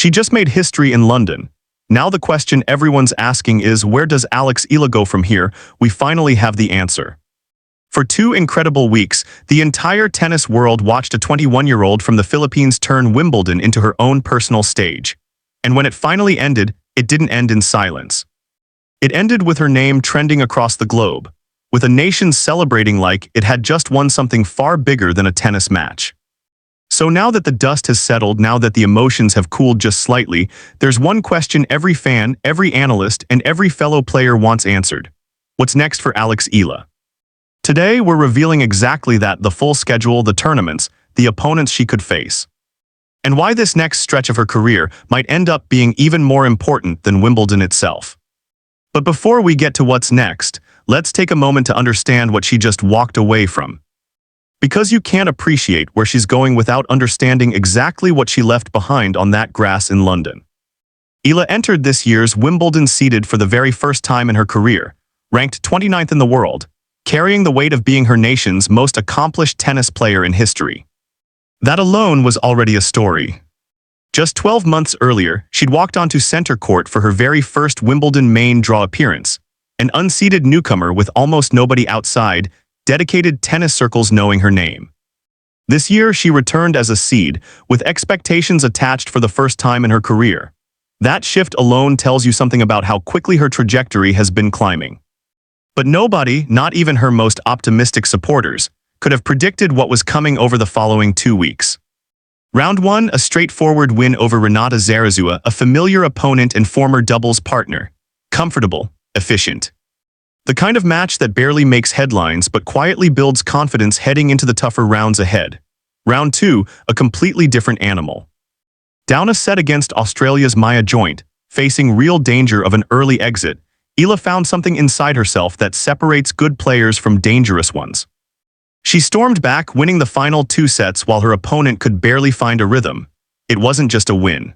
She just made history in London. Now the question everyone's asking is, where does Alex Eala go from here? We finally have the answer. For 2 incredible weeks, the entire tennis world watched a 21-year-old from the Philippines turn Wimbledon into her own personal stage. And when it finally ended, it didn't end in silence. It ended with her name trending across the globe, with a nation celebrating like it had just won something far bigger than a tennis match. So now that the dust has settled, now that the emotions have cooled just slightly, there's one question every fan, every analyst, and every fellow player wants answered. What's next for Alex Eala? Today, we're revealing exactly that: the full schedule, the tournaments, the opponents she could face, and why this next stretch of her career might end up being even more important than Wimbledon itself. But before we get to what's next, let's take a moment to understand what she just walked away from. Because you can't appreciate where she's going without understanding exactly what she left behind on that grass in London. Eala entered this year's Wimbledon seeded for the very first time in her career, ranked 29th in the world, carrying the weight of being her nation's most accomplished tennis player in history. That alone was already a story. Just 12 months earlier, she'd walked onto center court for her very first Wimbledon main draw appearance, an unseeded newcomer with almost nobody outside dedicated tennis circles knowing her name. This year, she returned as a seed, with expectations attached for the first time in her career. That shift alone tells you something about how quickly her trajectory has been climbing. But nobody, not even her most optimistic supporters, could have predicted what was coming over the following 2 weeks. Round 1, a straightforward win over Renata Zarazua, a familiar opponent and former doubles partner. Comfortable, efficient. The kind of match that barely makes headlines but quietly builds confidence heading into the tougher rounds ahead. Round 2, a completely different animal. Down a set against Australia's Maya Joint, facing real danger of an early exit, Eala found something inside herself that separates good players from dangerous ones. She stormed back, winning the final 2 sets while her opponent could barely find a rhythm. It wasn't just a win.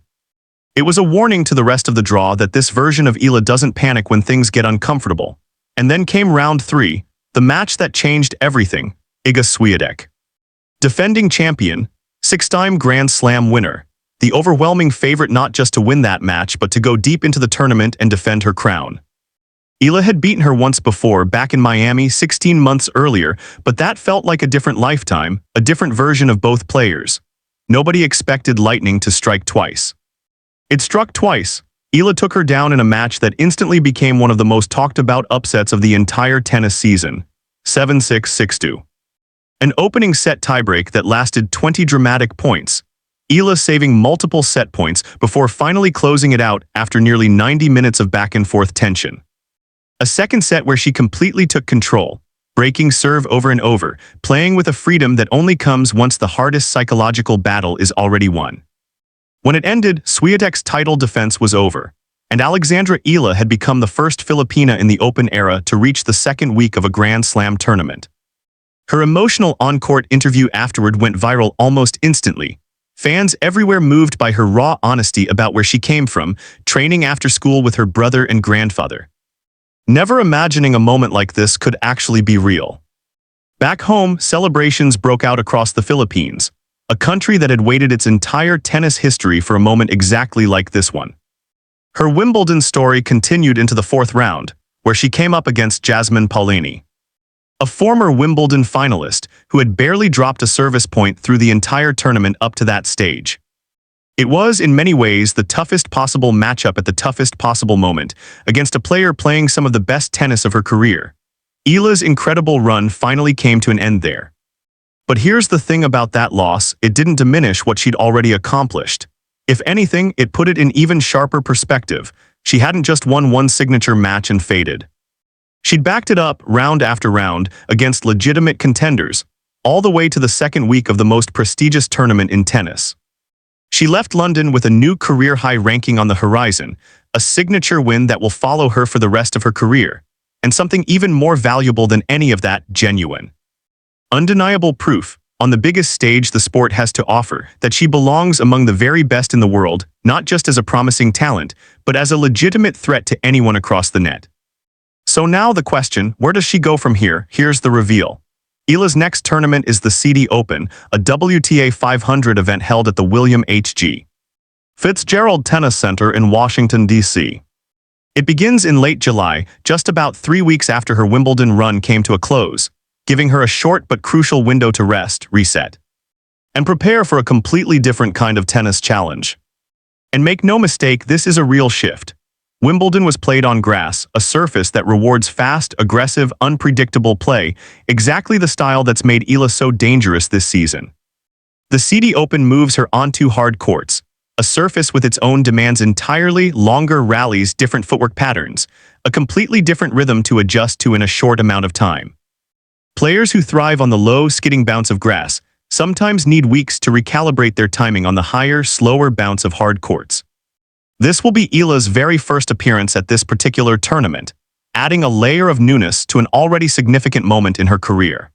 It was a warning to the rest of the draw that this version of Eala doesn't panic when things get uncomfortable. And then came round 3, the match that changed everything: Iga Swiatek. Defending champion, 6-time Grand Slam winner, the overwhelming favorite not just to win that match but to go deep into the tournament and defend her crown. Eala had beaten her once before, back in Miami 16 months earlier, but that felt like a different lifetime, a different version of both players. Nobody expected lightning to strike twice. It struck twice. Eala took her down in a match that instantly became one of the most talked about upsets of the entire tennis season. 7-6, 6-2. An opening set tiebreak that lasted 20 dramatic points. Eala saving multiple set points before finally closing it out after nearly 90 minutes of back-and-forth tension. A second set where she completely took control, breaking serve over and over, playing with a freedom that only comes once the hardest psychological battle is already won. When it ended, Swiatek's title defense was over, and Alexandra Eala had become the first Filipina in the Open era to reach the second week of a Grand Slam tournament. Her emotional on-court interview afterward went viral almost instantly. Fans everywhere moved by her raw honesty about where she came from, training after school with her brother and grandfather. Never imagining a moment like this could actually be real. Back home, celebrations broke out across the Philippines, a country that had waited its entire tennis history for a moment exactly like this one. Her Wimbledon story continued into the 4th round, where she came up against Jasmine Paolini, a former Wimbledon finalist who had barely dropped a service point through the entire tournament up to that stage. It was, in many ways, the toughest possible matchup at the toughest possible moment, against a player playing some of the best tennis of her career. Eala's incredible run finally came to an end there. But here's the thing about that loss: it didn't diminish what she'd already accomplished. If anything, it put it in even sharper perspective. She hadn't just won one signature match and faded. She'd backed it up round after round against legitimate contenders, all the way to the second week of the most prestigious tournament in tennis. She left London with a new career-high ranking on the horizon, a signature win that will follow her for the rest of her career, and something even more valuable than any of that: genuine, undeniable proof, on the biggest stage the sport has to offer, that she belongs among the very best in the world, not just as a promising talent, but as a legitimate threat to anyone across the net. So now the question: where does she go from here? Here's the reveal. Eala's next tournament is the CD Open, a WTA 500 event held at the William H.G. Fitzgerald Tennis Center in Washington, D.C. It begins in late July, just about 3 weeks after her Wimbledon run came to a close, giving her a short but crucial window to rest, reset, and prepare for a completely different kind of tennis challenge. And make no mistake, this is a real shift. Wimbledon was played on grass, a surface that rewards fast, aggressive, unpredictable play, exactly the style that's made Eala so dangerous this season. The CD Open moves her onto hard courts, a surface with its own demands entirely, longer rallies, different footwork patterns, a completely different rhythm to adjust to in a short amount of time. Players who thrive on the low, skidding bounce of grass sometimes need weeks to recalibrate their timing on the higher, slower bounce of hard courts. This will be Eala's very first appearance at this particular tournament, adding a layer of newness to an already significant moment in her career.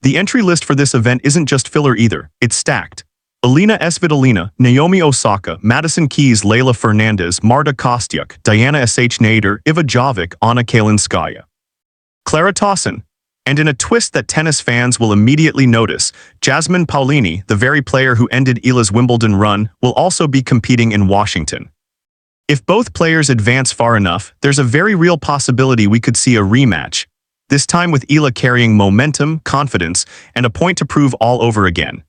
The entry list for this event isn't just filler either, it's stacked. Alina Svitolina, Naomi Osaka, Madison Keys, Leylah Fernandez, Marta Kostyuk, Diana Sh. Nader, Iva Jovic, Anna Kalinskaya, Clara Tauson, and in a twist that tennis fans will immediately notice, Jasmine Paolini, the very player who ended Eala's Wimbledon run, will also be competing in Washington. If both players advance far enough, there's a very real possibility we could see a rematch, this time with Eala carrying momentum, confidence, and a point to prove all over again,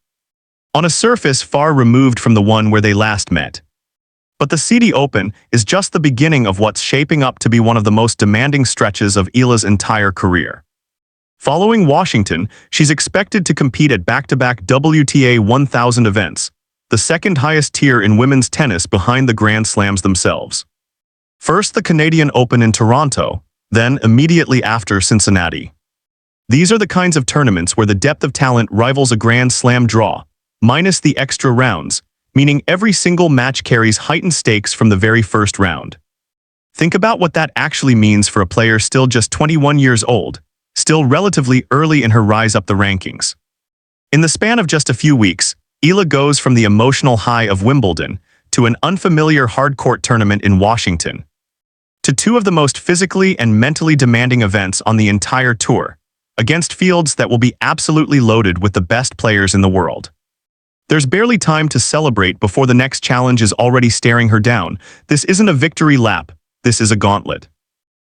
on a surface far removed from the one where they last met. But the CD Open is just the beginning of what's shaping up to be one of the most demanding stretches of Eala's entire career. Following Washington, she's expected to compete at back-to-back WTA 1000 events, the second highest tier in women's tennis behind the Grand Slams themselves. First the Canadian Open in Toronto, then immediately after Cincinnati. These are the kinds of tournaments where the depth of talent rivals a Grand Slam draw, minus the extra rounds, meaning every single match carries heightened stakes from the very first round. Think about what that actually means for a player still just 21 years old, still relatively early in her rise up the rankings. In the span of just a few weeks, Eala goes from the emotional high of Wimbledon to an unfamiliar hard-court tournament in Washington, to two of the most physically and mentally demanding events on the entire tour, against fields that will be absolutely loaded with the best players in the world. There's barely time to celebrate before the next challenge is already staring her down. This isn't a victory lap, this is a gauntlet.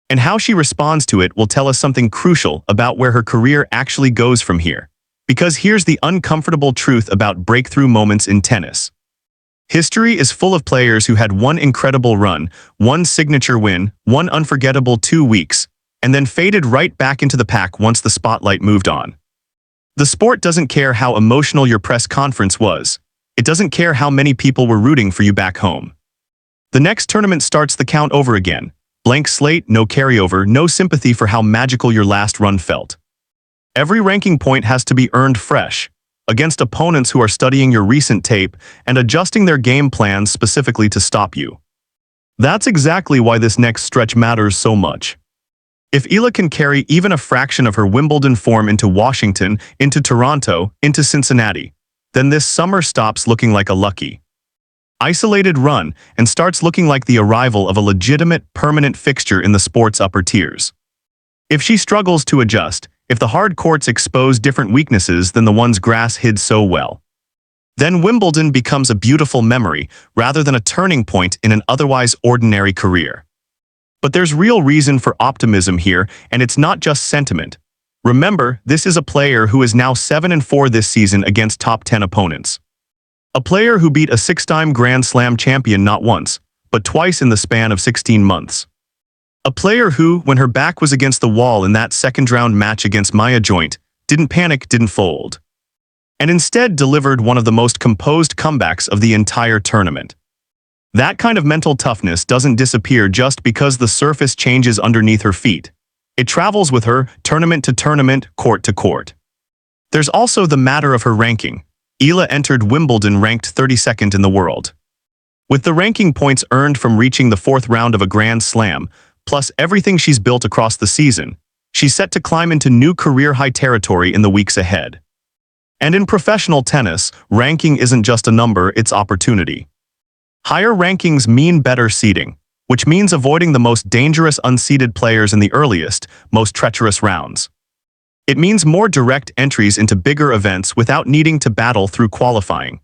And how she responds to it will tell us something crucial about where her career actually goes from here. Because here's the uncomfortable truth about breakthrough moments in tennis. History is full of players who had one incredible run, one signature win, one unforgettable 2 weeks, and then faded right back into the pack once the spotlight moved on. The sport doesn't care how emotional your press conference was. It doesn't care how many people were rooting for you back home. The next tournament starts the count over again. Blank slate, no carryover, no sympathy for how magical your last run felt. Every ranking point has to be earned fresh, against opponents who are studying your recent tape and adjusting their game plans specifically to stop you. That's exactly why this next stretch matters so much. If Eala can carry even a fraction of her Wimbledon form into Washington, into Toronto, into Cincinnati, then this summer stops looking like a lucky, isolated run and starts looking like the arrival of a legitimate, permanent fixture in the sport's upper tiers. If she struggles to adjust, if the hard courts expose different weaknesses than the ones grass hid so well, then Wimbledon becomes a beautiful memory rather than a turning point in an otherwise ordinary career. But there's real reason for optimism here, and it's not just sentiment. Remember, this is a player who is now 7-4 this season against top 10 opponents. A player who beat a 6-time Grand Slam champion not once, but twice in the span of 16 months. A player who, when her back was against the wall in that second-round match against Maya Joint, didn't panic, didn't fold, and instead delivered one of the most composed comebacks of the entire tournament. That kind of mental toughness doesn't disappear just because the surface changes underneath her feet. It travels with her, tournament to tournament, court to court. There's also the matter of her ranking. Eala entered Wimbledon ranked 32nd in the world. With the ranking points earned from reaching the 4th round of a Grand Slam, plus everything she's built across the season, she's set to climb into new career-high territory in the weeks ahead. And in professional tennis, ranking isn't just a number, it's opportunity. Higher rankings mean better seeding, which means avoiding the most dangerous unseeded players in the earliest, most treacherous rounds. It means more direct entries into bigger events without needing to battle through qualifying.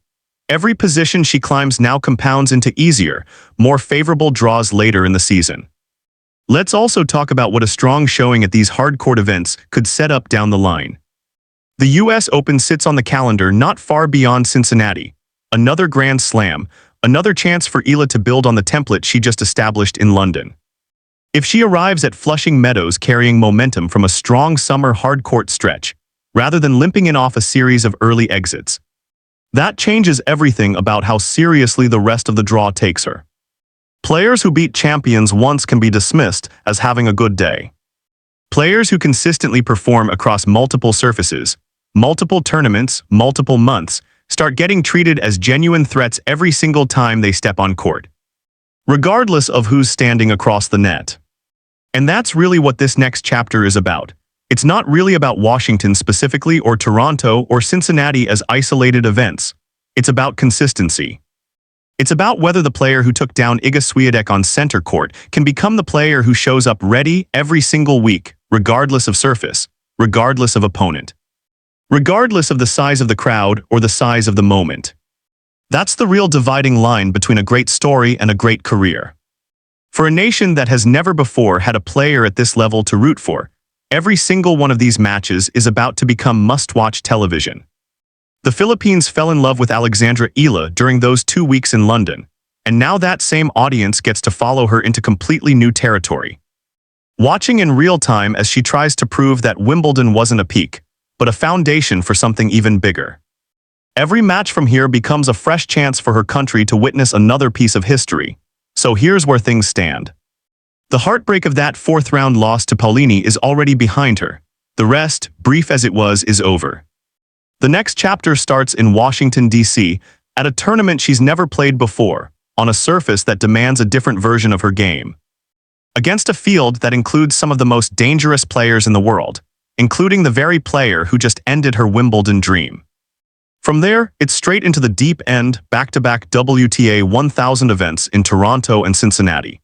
Every position she climbs now compounds into easier, more favorable draws later in the season. Let's also talk about what a strong showing at these hard-court events could set up down the line. The US Open sits on the calendar not far beyond Cincinnati. Another Grand Slam, another chance for Eala to build on the template she just established in London. If she arrives at Flushing Meadows carrying momentum from a strong summer hard-court stretch, rather than limping in off a series of early exits, that changes everything about how seriously the rest of the draw takes her. Players who beat champions once can be dismissed as having a good day. Players who consistently perform across multiple surfaces, multiple tournaments, multiple months, start getting treated as genuine threats every single time they step on court, regardless of who's standing across the net. And that's really what this next chapter is about. It's not really about Washington specifically or Toronto or Cincinnati as isolated events. It's about consistency. It's about whether the player who took down Iga Swiatek on center court can become the player who shows up ready every single week, regardless of surface, regardless of opponent, regardless of the size of the crowd or the size of the moment. That's the real dividing line between a great story and a great career. For a nation that has never before had a player at this level to root for, every single one of these matches is about to become must-watch television. The Philippines fell in love with Alex Eala during those 2 weeks in London, and now that same audience gets to follow her into completely new territory. Watching in real time as she tries to prove that Wimbledon wasn't a peak, but a foundation for something even bigger. Every match from here becomes a fresh chance for her country to witness another piece of history. So here's where things stand. The heartbreak of that fourth-round loss to Paulini is already behind her. The rest, brief as it was, is over. The next chapter starts in Washington, D.C., at a tournament she's never played before, on a surface that demands a different version of her game. Against a field that includes some of the most dangerous players in the world, including the very player who just ended her Wimbledon dream. From there, it's straight into the deep end, back-to-back WTA 1000 events in Toronto and Cincinnati.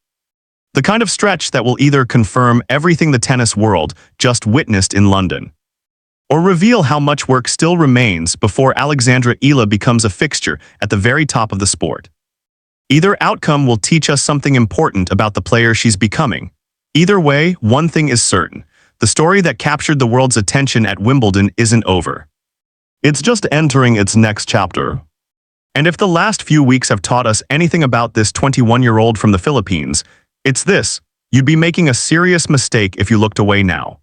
The kind of stretch that will either confirm everything the tennis world just witnessed in London, or reveal how much work still remains before Alex Eala becomes a fixture at the very top of the sport. Either outcome will teach us something important about the player she's becoming. Either way, one thing is certain. The story that captured the world's attention at Wimbledon isn't over. It's just entering its next chapter. And if the last few weeks have taught us anything about this 21-year-old from the Philippines, it's this: you'd be making a serious mistake if you looked away now.